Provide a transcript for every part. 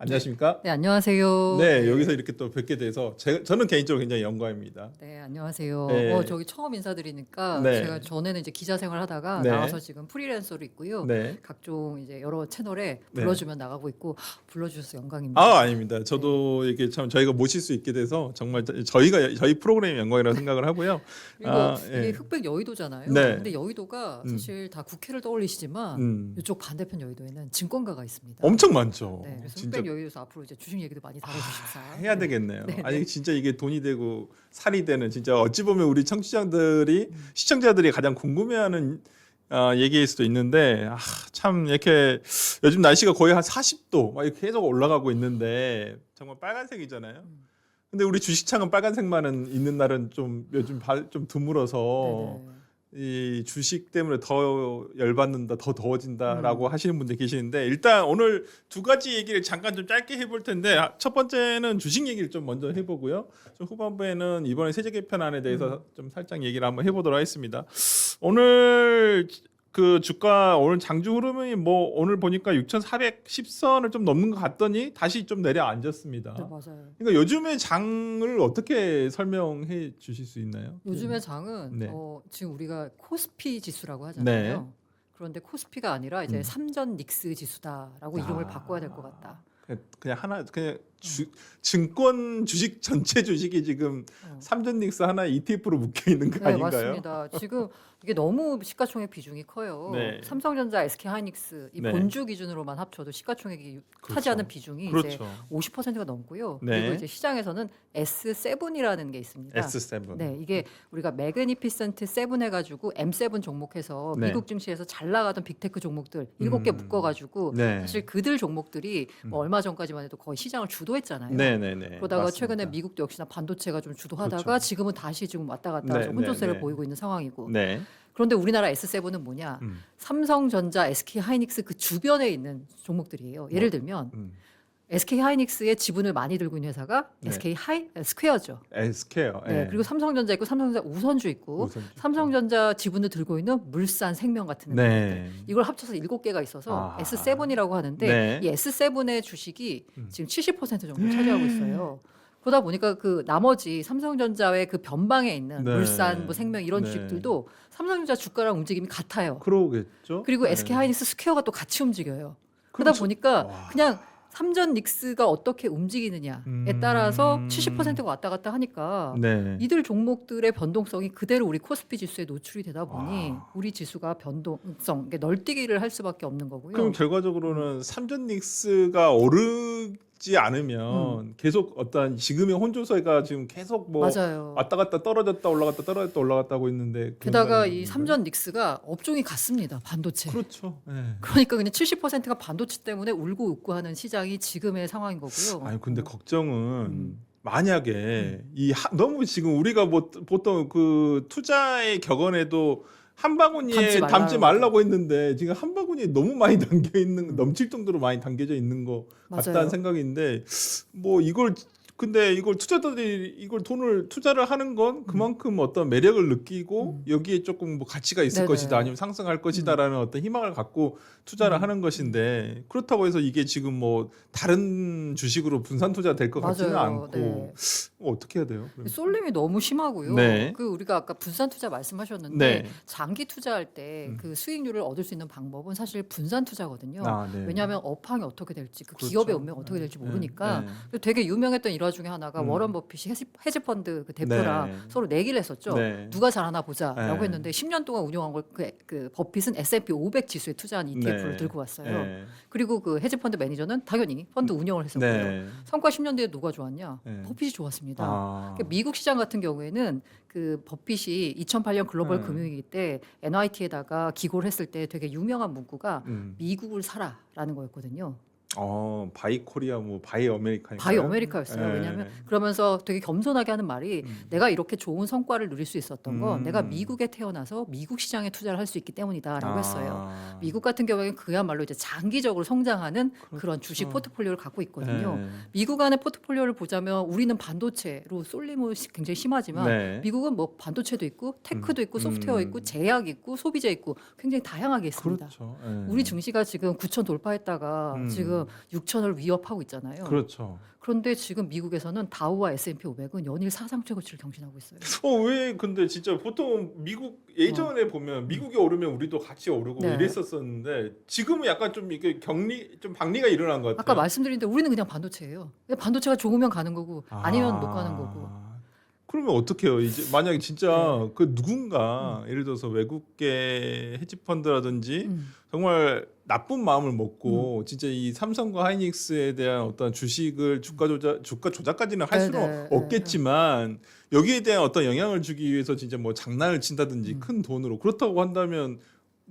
안녕하십니까? 네, 안녕하세요. 네, 여기서 이렇게 또 뵙게 돼서 저는 개인적으로 굉장히 영광입니다. 네, 안녕하세요. 네. 저기 처음 인사드리니까 네. 제가 전에는 이제 기자 생활하다가 네. 나와서 지금 프리랜서로 있고요. 네. 각종 이제 여러 채널에 네. 불러주면 나가고 있고 불러주셔서 영광입니다. 아닙니다. 저도 이렇게 참 저희가 모실 수 있게 돼서 정말 저희 프로그램이 영광이라고 생각을 하고요. 그리고 예. 이게 흑백 여의도잖아요. 네. 근데 여의도가 사실 다 국회를 떠올리시지만 음. 이쪽 반대편 여의도에는 증권가가 있습니다. 엄청 많죠. 네, 그래서 진짜 흑백 여의도에서 앞으로 이제 주식 얘기도 많이 다뤄주십사. 해야 되겠네요. 네. 아니 진짜 이게 돈이 되고 살이 되는 진짜 어찌 보면 우리 청취자들이 시청자들이 가장 궁금해하는 얘기일 수도 있는데 참 이렇게 요즘 날씨가 거의 한 40도 막 이렇게 계속 올라가고 있는데 정말 빨간색이잖아요. 근데 우리 주식창은 빨간색만은 있는 날은 좀 요즘 좀 드물어서 네네. 이 주식 때문에 더 열받는다, 더 더워진다라고 하시는 분들 계시는데 일단 오늘 두 가지 얘기를 잠깐 좀 짧게 해볼 텐데 첫 번째는 주식 얘기를 좀 먼저 해보고요. 좀 후반부에는 이번에 세제 개편안에 대해서 좀 살짝 얘기를 한번 해보도록 하겠습니다. 오늘 그 주가 오늘 장주 흐름이 뭐 오늘 보니까 6,410선을 좀 넘는 것 같더니 다시 좀 내려앉았습니다. 네, 맞아요. 그러니까 요즘의 장을 어떻게 설명해 주실 수 있나요? 요즘의 장은 네. 지금 우리가 코스피 지수라고 하잖아요. 네. 그런데 코스피가 아니라 이제 음. 삼전 닉스 지수다라고 이름을 바꿔야 될 것 같다. 그냥 증권 주식 전체 주식이 지금 삼전닉스 하나 ETF로 묶여 있는 거 네, 아닌가요? 맞습니다. 지금 이게 너무 시가총액 비중이 커요. 네. 삼성전자, SK하이닉스 이 네. 본주 기준으로만 합쳐도 시가총액이 그렇죠. 차지하는 비중이 이제 그렇죠. 50%가 넘고요. 네. 그리고 이제 시장에서는 S7이라는 게 있습니다. S7. 네, 이게 우리가 매그니피센트 7 해가지고 M7 종목해서 네. 미국 증시에서 잘 나가던 빅테크 종목들 7개 묶어가지고 네. 사실 그들 종목들이 뭐 얼마 전까지만 해도 거의 시장을 주도했잖아요. 네네네. 그러다가 맞습니다. 최근에 미국도 역시나 반도체가 좀 주도하다가 그렇죠. 지금은 다시 지금 왔다 갔다 네, 좀 혼조세를 네. 보이고 있는 상황이고. 네. 그런데 우리나라 S7은 뭐냐? 삼성전자, SK하이닉스 그 주변에 있는 종목들이에요. 예를 들면 SK하이닉스의 지분을 많이 들고 있는 회사가 네. 스퀘어죠. S케어. 네, 그리고 삼성전자 있고 삼성전자 우선주 있고 우선주 있고. 삼성전자 지분을 들고 있는 물산, 생명 같은 네. 회사들. 이걸 합쳐서 7개가 있어서 아. S7이라고 하는데 네. 이 S7의 주식이 지금 70% 정도 차지하고 있어요. 그러다 보니까 그 나머지 삼성전자의 그 변방에 있는 네. 물산, 뭐 생명 이런 네. 주식들도 삼성전자 주가랑 움직임이 같아요. 그러겠죠. 그리고 네. SK하이닉스 스퀘어가 또 같이 움직여요. 그러다 그렇죠. 보니까 와. 그냥 삼전 닉스가 어떻게 움직이느냐에 따라서 70%가 왔다 갔다 하니까 네. 이들 종목들의 변동성이 그대로 우리 코스피 지수에 노출이 되다 보니 와. 우리 지수가 변동성, 그러니까 널뛰기를 할 수밖에 없는 거고요. 그럼 결과적으로는 삼전닉스가 오르지 않으면 계속 어떤 지금의 혼조세가 지금 계속 뭐 맞아요. 왔다 갔다 떨어졌다 올라갔다 떨어졌다 올라갔다 하고 있는데 게다가 그런 이 삼전 닉스가 업종이 같습니다. 반도체. 그렇죠. 네. 그러니까 그냥 70%가 반도체 때문에 울고 웃고 하는 시장이 지금의 상황인 거고요. 아니 근데 걱정은 만약에 너무 지금 우리가 뭐 보통 그 투자의 격언에도 한 바구니에 담지 말라고 했는데 지금 한 바구니에 너무 많이 담겨 있는 넘칠 정도로 많이 담겨져 있는 거 같다는 맞아요. 생각인데 뭐 근데 이걸 투자자들이 이걸 돈을 투자를 하는 건 그만큼 어떤 매력을 느끼고 여기에 조금 뭐 가치가 있을 네네. 것이다 아니면 상승할 것이다라는 어떤 희망을 갖고 투자를 하는 것인데 그렇다고 해서 이게 지금 뭐 다른 주식으로 분산 투자 될 것 같지는 맞아요. 않고 네. 어떻게 해야 돼요? 그럼? 쏠림이 너무 심하고요. 네. 그 우리가 아까 분산 투자 말씀하셨는데 네. 장기 투자할 때 그 수익률을 얻을 수 있는 방법은 사실 분산 투자거든요. 네. 왜냐하면 업황이 어떻게 될지 그 그렇죠. 기업의 운명이 어떻게 될지 모르니까 네. 되게 유명했던 일화 중에 하나가 워런 버핏이 헤지펀드 그 대표랑 네. 서로 내기를 했었죠. 네. 누가 잘하나 보자라고 네. 했는데 10년 동안 운영한 걸 그 버핏은 S&P 500 지수에 투자한 ETF를 네. 들고 왔어요. 네. 그리고 그 헤지펀드 매니저는 당연히 펀드 운영을 했었고요. 네. 성과 10년 뒤에 누가 좋았냐? 네. 버핏이 좋았습니다. 아. 그러니까 미국 시장 같은 경우에는 그 버핏이 2008년 글로벌 금융위기 때 NYT에다가 기고를 했을 때 되게 유명한 문구가 미국을 사라라는 거였거든요. 바이 코리아 뭐 바이 아메리카 바이 아메리카였어요. 네. 왜냐하면 그러면서 되게 겸손하게 하는 말이 내가 이렇게 좋은 성과를 누릴 수 있었던 건 내가 미국에 태어나서 미국 시장에 투자를 할 수 있기 때문이다라고 했어요. 미국 같은 경우에는 그야말로 이제 장기적으로 성장하는 그런 주식 포트폴리오를 갖고 있거든요. 네. 미국 안의 포트폴리오를 보자면 우리는 반도체로 쏠림이 굉장히 심하지만 네. 미국은 뭐 반도체도 있고 테크도 있고 소프트웨어 있고 제약 있고 소비재 있고 굉장히 다양하게 있습니다. 그렇죠. 네. 우리 증시가 지금 9천 돌파했다가 지금 지금 6천을 위협하고 있잖아요. 그렇죠. 그런데 지금 미국에서는 다우와 S&P 500은 연일 사상 최고치를 경신하고 있어요. 왜 근데 진짜 보통 미국 예전에 보면 미국이 오르면 우리도 같이 오르고 네. 이랬었었는데 지금은 약간 좀 이게 좀 박리가 일어난 것 같아요. 아까 말씀드린 대로 우리는 그냥 반도체예요. 그냥 반도체가 좋으면 가는 거고 아니면 못 가는 거고. 그러면 어떻게 해요? 이제 만약에 진짜 네. 그 누군가 예를 들어서 외국계 헤지펀드라든지 음. 정말 나쁜 마음을 먹고 진짜 이 삼성과 하이닉스에 대한 어떤 주식을 주가 조작까지는 할 수는 네네. 없겠지만 여기에 대한 어떤 영향을 주기 위해서 진짜 뭐 장난을 친다든지 큰 돈으로 그렇다고 한다면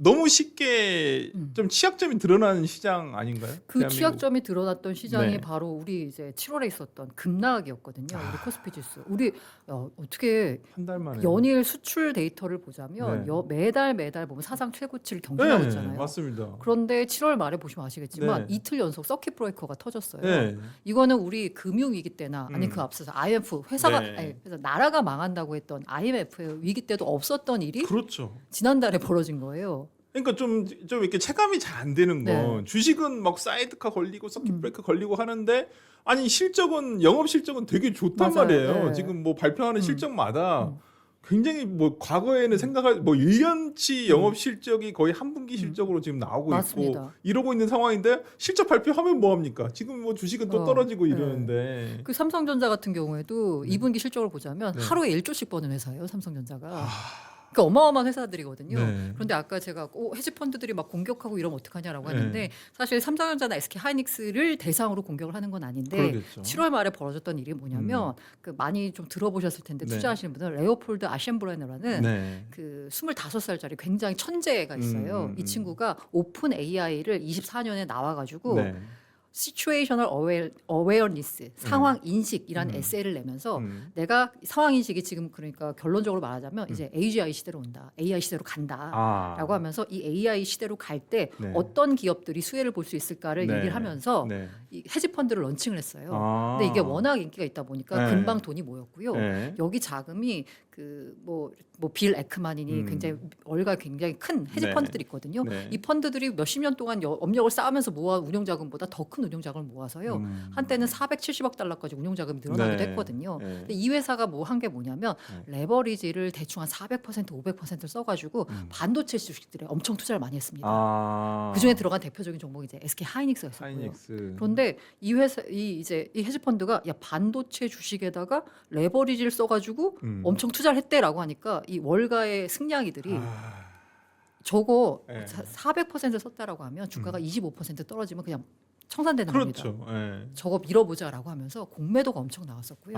너무 쉽게 음. 좀 취약점이 드러나는 시장 아닌가요? 그 대한민국? 취약점이 드러났던 시장이 네. 바로 우리 이제 7월에 있었던 급락이었거든요. 우리 코스피 지수. 우리 어떻게 한 달 만에 연일 수출 데이터를 보자면 네. 매달 보면 사상 최고치를 경신하고 네, 있잖아요. 맞습니다. 그런데 7월 말에 보시면 아시겠지만 네. 이틀 연속 서킷 브레이커가 터졌어요. 네. 이거는 우리 금융 위기 때나 아니 그 앞서서 IMF 회사가 네. 아니, 그래서 나라가 망한다고 했던 IMF의 위기 때도 없었던 일이 그렇죠. 지난달에 벌어진 거예요. 그러니까 좀 이렇게 체감이 잘 안 되는 건 네. 주식은 막 사이드카 걸리고 서킷 브레이크 걸리고 하는데 아니 실적은 영업 실적은 되게 좋단 맞아요. 말이에요. 네. 지금 뭐 발표하는 실적마다 음. 굉장히 뭐 과거에는 생각할 뭐 1년치 영업 실적이 거의 한 분기 실적으로 지금 나오고 맞습니다. 있고 이러고 있는 상황인데 실적 발표하면 뭐 합니까? 지금 뭐 주식은 또 떨어지고 네. 이러는데 그 삼성전자 같은 경우에도 2분기 실적을 보자면 네. 하루에 1조씩 버는 회사예요, 삼성전자가. 그러니까 어마어마한 회사들이거든요. 네. 그런데 아까 제가 헤지펀드들이 막 공격하고 이러면 어떡하냐라고 네. 했는데 사실 삼성전자나 SK 하이닉스를 대상으로 공격을 하는 건 아닌데 그러겠죠. 7월 말에 벌어졌던 일이 뭐냐면 그 많이 좀 들어보셨을 텐데 네. 투자하시는 분들 레오폴드 아셴브레너라는 네. 그 25살짜리 굉장히 천재가 있어요. 이 친구가 오픈 AI를 24년에 나와가지고 네. 시츄에이셔널 어웨어니스 상황 인식이라는 에세이를 내면서 내가 상황 인식이 지금 그러니까 결론적으로 말하자면 이제 AGI 시대로 온다, AI 시대로 간다라고 하면서 이 AI 시대로 갈 때 네. 어떤 기업들이 수혜를 볼 수 있을까를 네. 얘기를 하면서 네. 이 헤지펀드를 런칭을 했어요. 아. 근데 이게 워낙 인기가 있다 보니까 네. 금방 돈이 모였고요. 네. 여기 자금이 그 뭐 빌 에크만이니 굉장히 월가 굉장히 큰 헤지펀드들이 있거든요. 네. 이 펀드들이 몇십 년 동안 업력을 쌓으면서 모아 운용 자금보다 더 큰 운용 자금을 모아서요. 한때는 470억 달러까지 운용 자금이 늘어나기도 네. 했거든요. 네. 근데 이 회사가 뭐 한 게 뭐냐면 레버리지를 대충 한 400% 500%를 써가지고 반도체 주식들에 엄청 투자를 많이 했습니다. 그 중에 들어간 대표적인 종목이 이제 SK 하이닉스였었고요. 하이닉스. 그런데 이 회사 이 헤지 펀드가 야 반도체 주식에다가 레버리지를 써가지고 엄청 투자를 했대라고 하니까 이 월가의 승냥이들이 저거 네. 400% 썼다라고 하면 주가가 25% 떨어지면 그냥 청산되는 겁니다. 그렇죠. 예. 저거 밀어보자라고 하면서 공매도가 엄청 나왔었고요.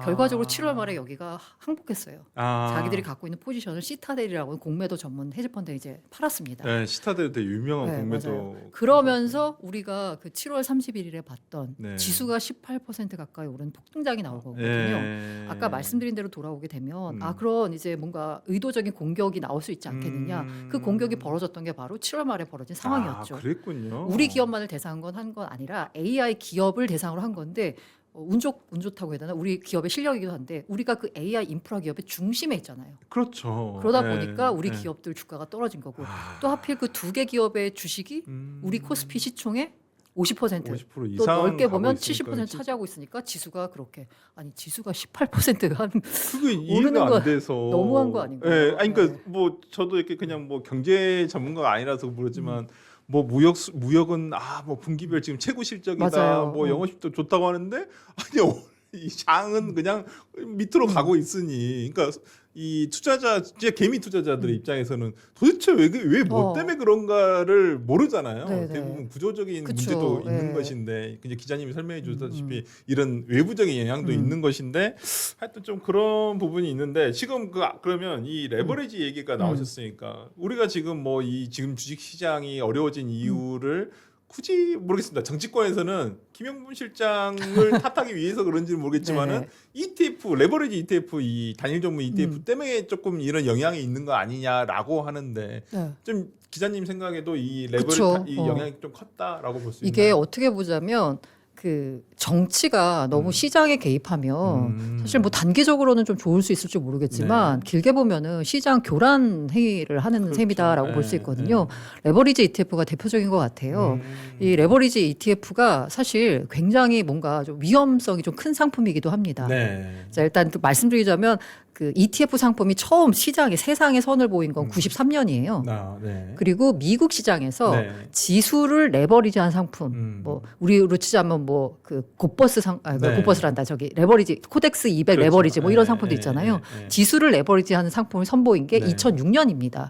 결과적으로 7월 말에 여기가 항복했어요. 자기들이 갖고 있는 포지션을 시타델이라고 공매도 전문 헤지펀드에 이제 팔았습니다. 네, 시타델 되게 유명한 네, 공매도. 맞아요. 그러면서 우리가 그 7월 31일에 봤던 네. 지수가 18% 가까이 오른 폭등장이 나오거든요. 예. 아까 말씀드린 대로 돌아오게 되면 그런 이제 뭔가 의도적인 공격이 나올 수 있지 않겠느냐. 그 공격이 벌어졌던 게 바로 7월 말에 벌어진 상황이었죠. 그랬군요. 우리 기업만을 대상으로 한 건 아니라 AI 기업을 대상으로 한 건데 운 좋다고 해야 되나? 우리 기업의 실력이기도 한데 우리가 그 AI 인프라 기업의 중심에 있잖아요. 그렇죠. 그러다 예. 보니까 우리 예. 기업들 주가가 떨어진 거고 또 하필 그 두 개 기업의 주식이 우리 코스피 시총의 50%, 50% 또 이상 넓게 가고 보면 있으니까 70% 차지하고 있으니까 지수가 그렇게 아니 지수가 18%한 그게 오르는 이해가 거 안 돼서 너무한 거 아닌가요? 예, 아니 그러니까 네. 뭐 저도 이렇게 그냥 뭐 경제 전문가가 아니라서 모르지만 뭐 무역은 뭐 분기별 지금 최고 실적이다. 맞아요. 뭐 영업실적 좋다고 하는데 아니 이 장은 그냥 밑으로 가고 있으니 그러니까 이 투자자 진짜 개미 투자자들의 입장에서는 도대체 왜 뭐 때문에 그런가를 모르잖아요. 네네. 대부분 구조적인 그쵸. 문제도 있는 예. 것인데 이제 기자님이 설명해 주셨다시피 이런 외부적인 영향도 있는 것인데 하여튼 좀 그런 부분이 있는데 지금 그러면 이 레버리지 얘기가 나오셨으니까 우리가 지금 뭐 이 지금 주식 시장이 어려워진 이유를 굳이 모르겠습니다. 정치권에서는 김영분 실장을 탓하기 위해서 그런지는 모르겠지만은 ETF 레버리지 ETF 이 단일 종목 ETF 때문에 조금 이런 영향이 있는 거 아니냐라고 하는데 네. 좀 기자님 생각에도 이 레버리지 그쵸. 이 영향이 좀 컸다라고 볼 수 있나요? 이게 어떻게 보자면 그 정치가 너무 시장에 개입하면 사실 뭐 단기적으로는 좀 좋을 수 있을지 모르겠지만 길게 보면은 시장 교란 행위를 하는 그렇죠. 셈이다라고 볼 수 있거든요. 레버리지 ETF가 대표적인 것 같아요. 이 레버리지 ETF가 사실 굉장히 뭔가 좀 위험성이 좀 큰 상품이기도 합니다. 네. 자, 일단 또 말씀드리자면 그 ETF 상품이 처음 시장에 세상에 선을 보인 건 93년이에요. 네. 그리고 미국 시장에서 네. 지수를 레버리지한 상품, 뭐 우리로 치자면 뭐 그 곧버스 네. 곧버스란다 저기 레버리지 코덱스 200 그렇죠. 레버리지 뭐 이런 네, 상품도 네, 있잖아요. 네, 네. 지수를 레버리지하는 상품을 선보인 게 네. 2006년입니다.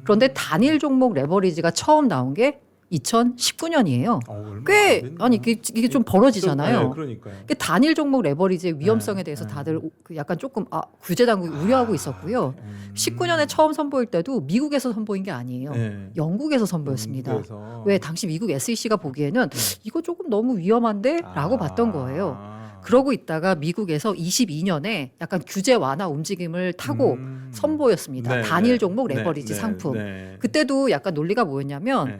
그런데 단일 종목 레버리지가 처음 나온 게 2019년이에요. 꽤 아니 이게 좀 벌어지잖아요. 네, 그러니까요. 그 단일 종목 레버리지의 위험성에 대해서 다들 그 약간 조금 규제 당국이 우려하고 있었고요. 19년에 처음 선보일 때도 미국에서 선보인 게 아니에요. 네. 영국에서 선보였습니다. 영국에서. 왜 당시 미국 SEC가 보기에는 이거 조금 너무 위험한데라고 봤던 거예요. 아. 그러고 있다가 미국에서 22년에 약간 규제 완화 움직임을 타고 선보였습니다. 네, 단일 네. 종목 네, 레버리지 네, 상품. 네. 그때도 약간 논리가 뭐였냐면 네.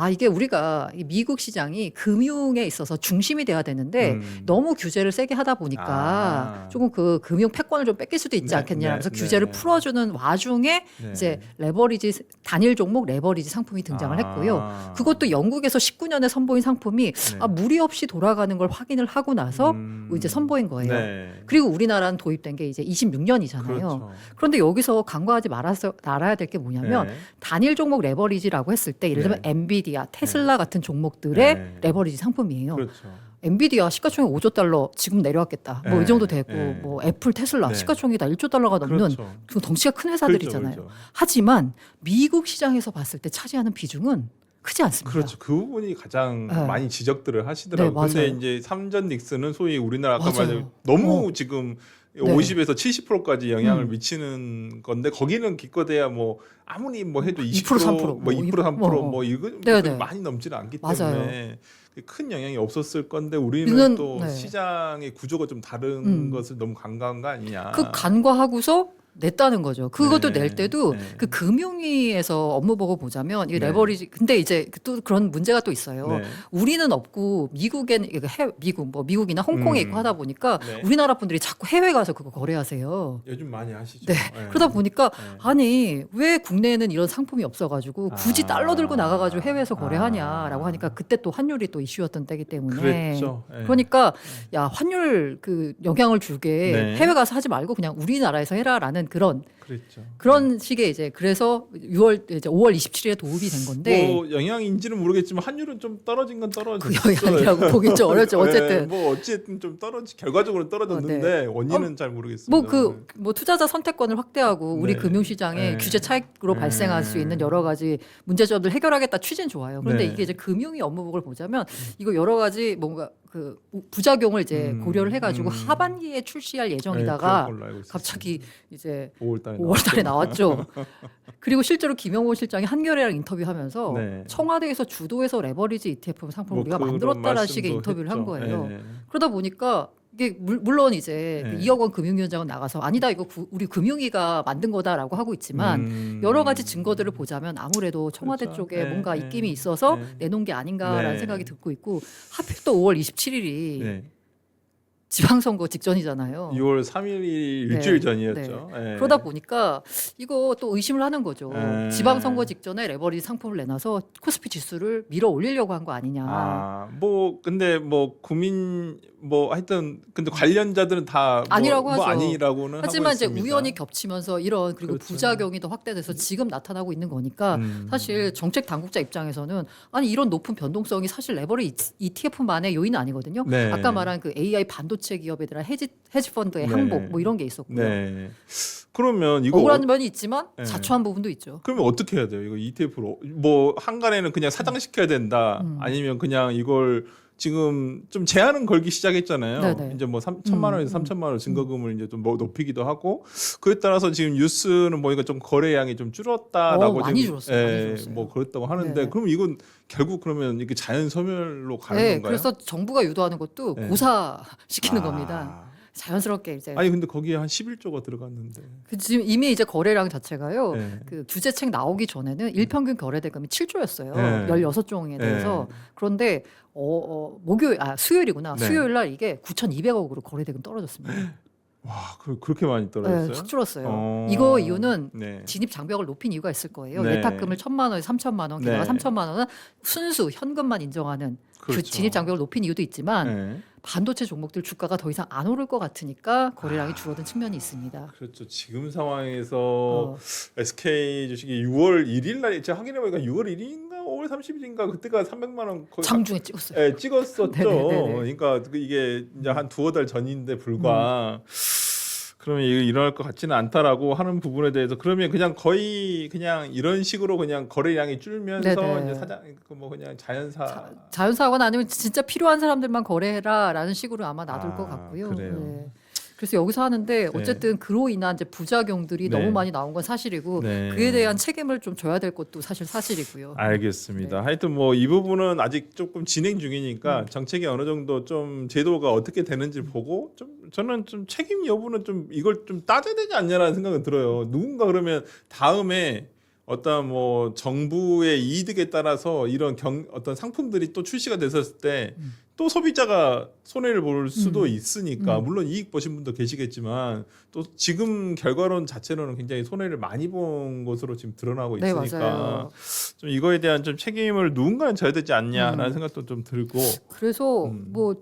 이게 우리가 이 미국 시장이 금융에 있어서 중심이 돼야 되는데 너무 규제를 세게 하다 보니까 조금 그 금융 패권을 좀 뺏길 수도 있지 네, 않겠냐 하면서 네, 규제를 네. 풀어주는 풀어주는 와중에 네. 이제 레버리지 단일 종목 레버리지 상품이 등장을 했고요. 그것도 영국에서 19년에 선보인 상품이 무리 없이 돌아가는 걸 확인을 하고 나서 이제 선보인 거예요. 네. 그리고 우리나라는 도입된 게 이제 26년이잖아요. 그렇죠. 그런데 여기서 간과하지 알아야 될 게 뭐냐면 네. 단일 종목 레버리지라고 했을 때 예를 들면 네. 엔비디아, 테슬라 같은 종목들의 네. 레버리지 상품이에요. 그렇죠. 엔비디아 시가총액 5조 달러 지금 내려왔겠다. 뭐 네. 이 정도 되고 네. 뭐 애플, 테슬라 네. 시가총액이 다 1조 달러가 넘는 그렇죠. 그 덩치가 큰 회사들이잖아요. 그렇죠. 하지만 미국 시장에서 봤을 때 차지하는 비중은 크지 않습니다. 그렇죠. 그 부분이 가장 네. 많이 지적들을 하시더라고요. 네, 맞아요. 근데 이제 삼전 닉스는 소위 우리나라 아까 맞아요. 말한 너무 지금 네. 50에서 70%까지 영향을 미치는 건데 거기는 기껏해야 뭐 아무리 뭐 해도 20% 3%, 뭐 2% 3% 뭐 이거 네, 네. 많이 넘지는 않기 맞아요. 때문에 큰 영향이 없었을 건데 우리는 이건, 또 네. 시장의 구조가 좀 다른 것을 너무 간과한 거 아니냐. 그 간과하고서 냈다는 거죠. 그것도 네. 낼 때도 네. 그 금융위에서 업무 보고 보자면 이 네. 레버리지 근데 이제 또 그런 문제가 또 있어요. 네. 우리는 없고 미국엔 미국이나 홍콩에 있고 하다 보니까 네. 우리나라 분들이 자꾸 해외 가서 그거 거래하세요. 요즘 많이 하시죠. 네. 그러다 보니까 네. 아니 왜 국내에는 이런 상품이 없어가지고 굳이 달러 들고 나가가지고 해외에서 거래하냐라고 하니까 그때 또 환율이 또 이슈였던 때기 때문에 그랬죠. 네. 그러니까 야 환율 그 영향을 줄게 네. 해외 가서 하지 말고 그냥 우리나라에서 해라라는 그랬죠. 그런 식의 이제 그래서 5월 27일에 도입이 된 건데 뭐 영향인지는 모르겠지만 환율은 좀 떨어진 건 떨어졌어요. 그 영향이라고 보기 좀 어렵죠. 어쨌든 뭐 어쨌든 좀 결과적으로 떨어졌는데 원인은 잘 모르겠습니다. 뭐 투자자 선택권을 확대하고 우리 네. 금융시장의 네. 규제 차익으로 발생할 수 있는 여러 가지 문제점들 해결하겠다 취지는 좋아요. 그런데 네. 이게 이제 금융위 업무복을 보자면 이거 여러 가지 뭔가 그 부작용을 이제 고려를 해가지고 하반기에 출시할 예정이다가 갑자기 이제 5월달에 나왔죠. 그리고 실제로 김영호 실장이 한겨레랑 인터뷰하면서 네. 청와대에서 주도해서 레버리지 ETF 상품을 뭐 우리가 그런 만들었다라는 식의 말씀도 인터뷰를 했죠. 한 거예요. 네. 그러다 보니까 이게 물론 이제 네. 그 이억 원 금융위원장은 나가서 아니다 이거 우리 금융위가 만든 거다라고 하고 있지만 여러 가지 증거들을 보자면 아무래도 청와대 그렇죠. 쪽에 네, 뭔가 네, 입김이 있어서 네. 내놓은 게 아닌가라는 네. 생각이 듣고 있고 하필 또 5월 27일이 네. 지방선거 직전이잖아요. 6월 3일이 일주일 전이었죠. 네. 그러다 보니까 이거 또 의심을 하는 거죠. 네. 지방선거 직전에 레버리지 상품을 내놔서 코스피 지수를 밀어 올리려고 한 거 아니냐. 뭐 근데 뭐 국민 뭐 하여튼 근데 관련자들은 다 아니라고 뭐 하죠. 아니라고는 하지만 하고 이제 있습니다. 우연히 겹치면서 이런 그리고 그렇죠. 부작용이 더 확대돼서 지금 나타나고 있는 거니까 사실 정책 당국자 입장에서는 아니 이런 높은 변동성이 사실 레버리지 ETF만의 요인은 아니거든요. 네. 아까 말한 그 AI 반도체 기업에 대한 헤지 펀드의 네. 항복 뭐 이런 게 있었고요. 네. 그러면 이거 억울한 면이 있지만 네. 자초한 부분도 있죠. 그러면 어떻게 해야 돼요? 이거 ETF로 뭐 한간에는 그냥 사장시켜야 된다. 아니면 그냥 이걸 지금 좀 제한은 걸기 시작했잖아요. 네네. 이제 뭐 3천만 원에서 3천만 원 증거금을 이제 좀 뭐 높이기도 하고 그에 따라서 지금 뉴스는 보니까 좀 거래량이 좀 줄었다라고 많이 지금 줄었어요. 많이 줄었어요. 뭐 그렇다고 하는데 네. 그럼 이건 결국 그러면 이게 자연 소멸로 가는 네, 건가요? 그래서 정부가 유도하는 것도 네. 고사시키는 겁니다. 자연스럽게 이제 아니 근데 거기에 한 11조가 들어갔는데. 지금 이미 이제 거래량 자체가요. 네. 그 규제책 나오기 전에는 일평균 거래 대금이 7조였어요. 네. 16종에 대해서. 그런데 수요일이구나. 네. 수요일 날 이게 9,200억으로 거래 대금 떨어졌습니다. 와, 그렇게 많이 네, 떨어졌어요? 확 줄었어요. 이거 이유는 네. 진입 장벽을 높인 이유가 있을 거예요. 네. 예탁금을 1,000만 원에 3,000만 원, 게다가 네. 3,000만 원은 순수 현금만 인정하는 그 그렇죠. 진입 장벽을 높인 이유도 있지만 네. 반도체 종목들 주가가 더 이상 안 오를 것 같으니까 거래량이 줄어든 측면이 있습니다. 그렇죠. 지금 상황에서 어, SK 주식이 6월 1일 날 제가 확인해 보니까 6월 1일인가 5월 30일인가 그때가 300만 원 거의 장중에 찍었어요. 네, 찍었었죠. 네네네네. 그러니까 이게 이제 한 두어 달 전인데 불과 그러면 이게 일어날 것 같지는 않다라고 하는 부분에 대해서 그러면 그냥 거의 그냥 이런 식으로 그냥 거래량이 줄면서 네네. 이제 사장 뭐 그냥 자연사 자연사고나 아니면 진짜 필요한 사람들만 거래해라라는 식으로 아마 놔둘 아, 것 같고요. 그래요. 네. 그래서 여기서 하는데 어쨌든 그로 인한 이제 부작용들이 네. 너무 많이 나온 건 사실이고 네. 그에 대한 책임을 좀 져야 될 것도 사실 사실이고요. 알겠습니다. 네. 하여튼 뭐 이 부분은 아직 조금 진행 중이니까 정책이 어느 정도 좀 제도가 어떻게 되는지 보고 좀 저는 좀 책임 여부는 좀 이걸 좀 따져야 되지 않냐라는 생각은 들어요. 누군가 그러면 다음에 어떤 뭐 정부의 이득에 따라서 이런 어떤 상품들이 또 출시가 됐었을 때 또 소비자가 손해를 볼 수도 있으니까 물론 이익 보신 분도 계시겠지만 또 지금 결과론 자체로는 굉장히 손해를 많이 본 것으로 지금 드러나고 네, 있으니까 맞아요. 좀 이거에 대한 좀 책임을 누군가는 져야 되지 않냐라는 생각도 좀 들고 그래서 뭐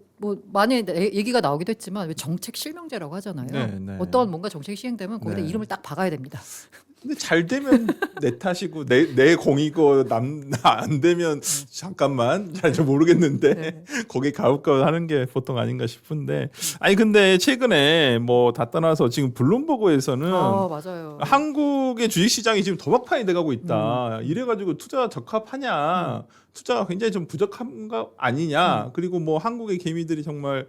많이 얘기가 나오기도 했지만 왜 정책 실명제라고 하잖아요. 네, 네. 어떤 뭔가 정책이 시행되면 거기다 네. 이름을 딱 박아야 됩니다. 근데 잘 되면 내 탓이고 내 공이고 안 되면 잠깐만 잘 모르겠는데 네. 거기 가볼까 하는 게 보통 아닌가 싶은데 아니 근데 최근에 뭐 다 떠나서 지금 블룸버그에서는 맞아요. 한국의 주식 시장이 지금 도박판이 돼가고 있다. 이래가지고 투자 적합하냐? 투자가 굉장히 좀 부족한 거 아니냐? 그리고 뭐 한국의 개미들이 정말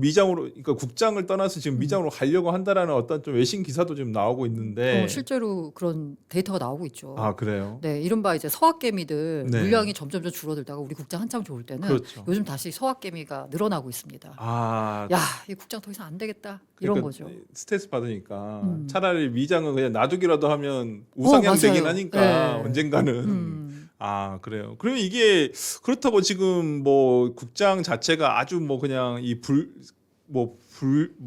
미장으로 그러니까 국장을 떠나서 지금 미장으로 가려고 한다라는 어떤 좀 외신 기사도 지금 나오고 있는데 실제로 그런 데이터가 나오고 있죠. 아 그래요? 네, 이른바 이제 서학개미들 네. 물량이 점점 줄어들다가 우리 국장 한창 좋을 때는 그렇죠. 요즘 다시 서학개미가 늘어나고 있습니다. 아 야, 이 국장 더 이상 안 되겠다 이런 그러니까 거죠. 스트레스 받으니까 차라리 미장은 그냥 놔두기라도 하면 우상향 맞아요. 되긴 하니까 네. 언젠가는. 아 그래요. 그러면 이게 그렇다고 지금 뭐 국장 자체가 아주 뭐 그냥 이 뭐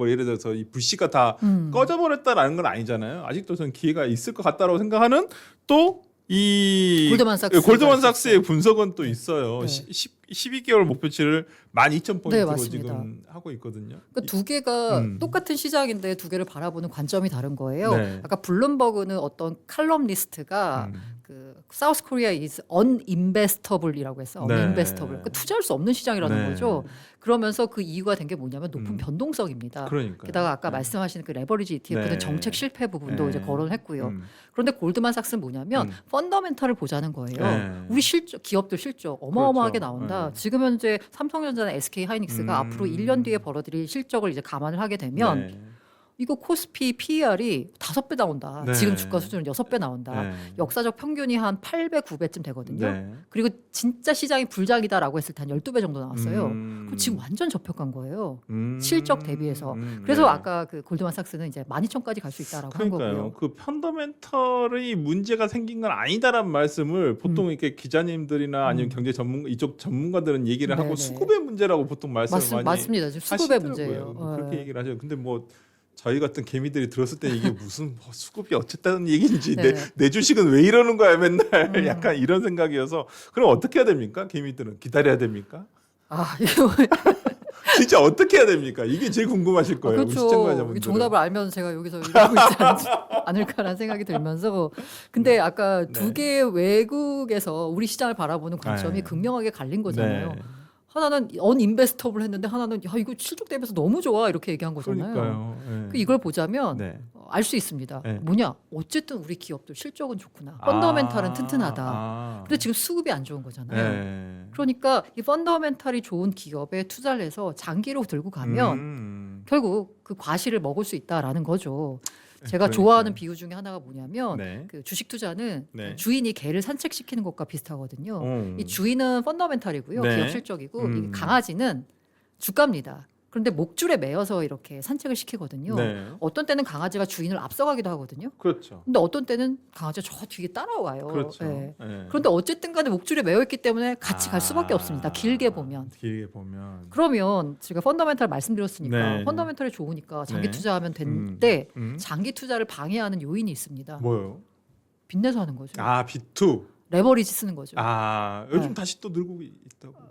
예를 들어서 이 불씨가 다 꺼져버렸다라는 건 아니잖아요. 아직도 저는 기회가 있을 것 같다라고 생각하는 또 이 골드만삭스의 분석은 또 있어요. 네. 12개월 목표치를 12,000포인트로 네, 맞습니다. 지금 하고 있거든요. 그러니까 두 개가 똑같은 시장인데 두 개를 바라보는 관점이 다른 거예요. 네. 아까 블룸버그는 어떤 칼럼니스트가 그 사우스 코리아 is uninvestable이라고 했어. 네. uninvestable. 그러니까 투자할 수 없는 시장이라는 네. 거죠. 그러면서 그 이유가 된 게 뭐냐면 높은 변동성입니다. 그러니까요. 게다가 아까 말씀하신 그 레버리지 ETF는 네. 정책 실패 부분도 네. 이제 거론했고요. 그런데 골드만삭스는 뭐냐면 펀더멘탈을 보자는 거예요. 네. 우리 실적, 기업들 실적 어마어마하게 그렇죠. 나온다. 네. 지금 현재 삼성전자나 SK 하이닉스가 앞으로 1년 뒤에 벌어들일 실적을 이제 감안을 하게 되면 네. 이거 코스피 PER이 5배 나온다. 네. 지금 주가 수준은 6배 나온다. 네. 역사적 평균이 한 8배, 9배쯤 되거든요. 네. 그리고 진짜 시장이 불장이다라고 했을 때 한 12배 정도 나왔어요. 음. 그럼 지금 완전 접촉한 거예요. 음. 실적 대비해서. 그래서 네. 아까 그 골드만삭스는 이제 12,000까지 갈 수 있다라고 한 그러니까요. 거고요. 그 펀더멘털이 문제가 생긴 건 아니다라는 말씀을 보통 이렇게 기자님들이나 아니면 경제 전문 이쪽 전문가들은 얘기를 하고 네네. 수급의 문제라고 보통 말씀을 많이 맞습니다. 지금 수급의 하시더라고요. 문제예요. 그렇게 네. 얘기를 하죠. 근데 뭐 저희 같은 개미들이 들었을 때 이게 무슨 뭐 수급이 어쨌다는 얘기인지 네. 내 주식은 왜 이러는 거야 맨날 약간 이런 생각이어서 그럼 어떻게 해야 됩니까? 개미들은 기다려야 됩니까? 이거 진짜 어떻게 해야 됩니까? 이게 제일 궁금하실 거예요. 우리 그렇죠. 시청자분들은. 정답을 알면 제가 여기서 이러고 있지 않을까라는 생각이 들면서 근데 아까 두 개의 외국에서 우리 시장을 바라보는 관점이 네. 극명하게 갈린 거잖아요. 네. 하나는 언인베스터블 했는데 하나는 야 이거 실적 대비해서 너무 좋아 이렇게 얘기한 거잖아요. 그러니까요. 네. 그 이걸 보자면 네. 알 수 있습니다. 네. 뭐냐? 어쨌든 우리 기업들 실적은 좋구나. 펀더멘탈은 튼튼하다. 아. 근데 지금 수급이 안 좋은 거잖아요. 네. 그러니까 이 펀더멘탈이 좋은 기업에 투자를 해서 장기로 들고 가면 결국 그 과실을 먹을 수 있다라는 거죠. 제가 그러니까요. 좋아하는 비유 중에 하나가 뭐냐면 네. 그 주식 투자는 네. 주인이 개를 산책시키는 것과 비슷하거든요. 음. 이 주인은 펀더멘탈이고요. 네. 기업 실적이고 이 강아지는 주가입니다. 그런데 목줄에 매여서 이렇게 산책을 시키거든요. 네. 어떤 때는 강아지가 주인을 앞서가기도 하거든요. 그렇죠. 근데 어떤 때는 강아지가 저 뒤에 따라와요. 그렇죠. 예. 예. 그런데 어쨌든 간에 목줄에 매여 있기 때문에 같이 갈 수밖에 없습니다. 길게 보면. 길게 보면. 그러면 제가 펀더멘탈 말씀드렸으니까 네. 펀더멘탈이 좋으니까 장기 네. 투자하면 되는데 음. 장기 투자를 방해하는 요인이 있습니다. 뭐요? 빚내서 하는 거죠. 아, B2. 레버리지 쓰는 거죠. 아, 요즘 네. 다시 또 늘고 있다고.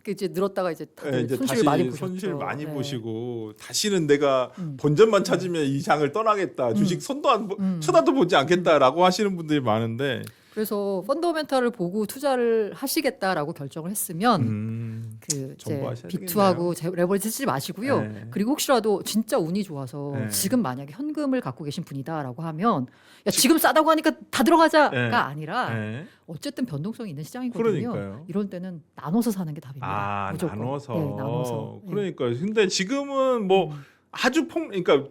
그 이제 늘었다가 이제 다들 이제 손실 다시 많이 보셨죠. 손실 많이 네. 보시고 다시는 내가 음. 본전만 찾으면 이 장을 떠나겠다. 주식 손도 안 쳐다도 보지 않겠다라고 하시는 분들이 많은데 그래서 펀더멘탈을 보고 투자를 하시겠다라고 결정을 했으면 그 이제 정보하셔야 B2하고 레버리지 쓰지 마시고요. 네. 그리고 혹시라도 진짜 운이 좋아서 네. 지금 만약에 현금을 갖고 계신 분이다라고 하면 야 지금 싸다고 하니까 다 들어가자가 네. 아니라 네. 어쨌든 변동성이 있는 시장이거든요. 그러니까요. 이럴 때는 나눠서 사는 게 답입니다. 아, 무조건. 나눠서. 네, 나눠서. 네. 그러니까요. 근데 지금은 뭐 아주 그러니까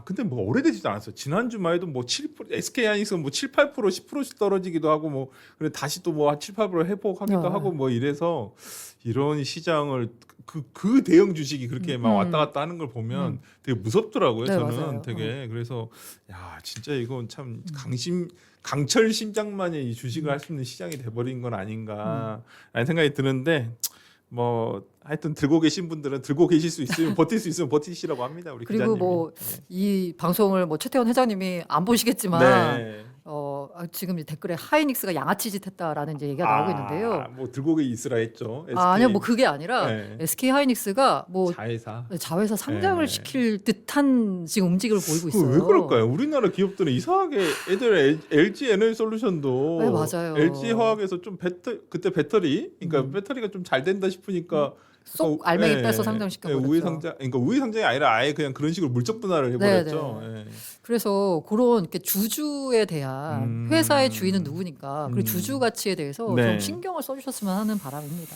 근데 뭐 오래되지도 않았어요. 지난 주말에도 뭐 7% SK 하이닉스는 뭐 7, 8% 10%씩 떨어지기도 하고 뭐 그래 다시 또 뭐 7, 8% 회복하기도 하고 뭐 이래서 이런 시장을 그 대형 주식이 그렇게 막 왔다 갔다 하는 걸 보면 되게 무섭더라고요. 네, 저는 맞아요. 되게 그래서 야 진짜 이건 참 강철 심장만의 이 주식을 할 수 있는 시장이 돼버린 건 아닌가라는 생각이 드는데 뭐 하여튼 들고 계신 분들은 들고 계실 수 있으면 버틸 수 있으면 버티시라고 합니다. 우리 그리고 기자님이. 뭐 이 방송을 뭐 최태원 회장님이 안 보시겠지만 네. 지금 이 댓글에 하이닉스가 양아치 짓 했다라는 이제 얘기가 나오고 있는데요. 뭐 들고 있으라 했죠. SK. 아니요, 뭐 그게 아니라 네. SK 하이닉스가 뭐 자회사. 자회사 상장을 네. 시킬 듯한 지금 움직임을 보이고 있어요. 왜 그럴까요? 우리나라 기업들은 이상하게 애들 LG 에너지솔루션도 네, 맞아요. LG 화학에서 좀 그때 배터리 그러니까 배터리가 좀 잘 된다 싶으니까 쏙 알맹이 빼서 상장시켜 버렸죠. 우회 상장 그러니까 우회 상장이 아니라 아예 그냥 그런 식으로 물적 분할을 해버렸죠. 예. 그래서 그런 이렇게 주주에 대한 회사의 주인은 누구니까 그리고 주주 가치에 대해서 네. 좀 신경을 써주셨으면 하는 바람입니다.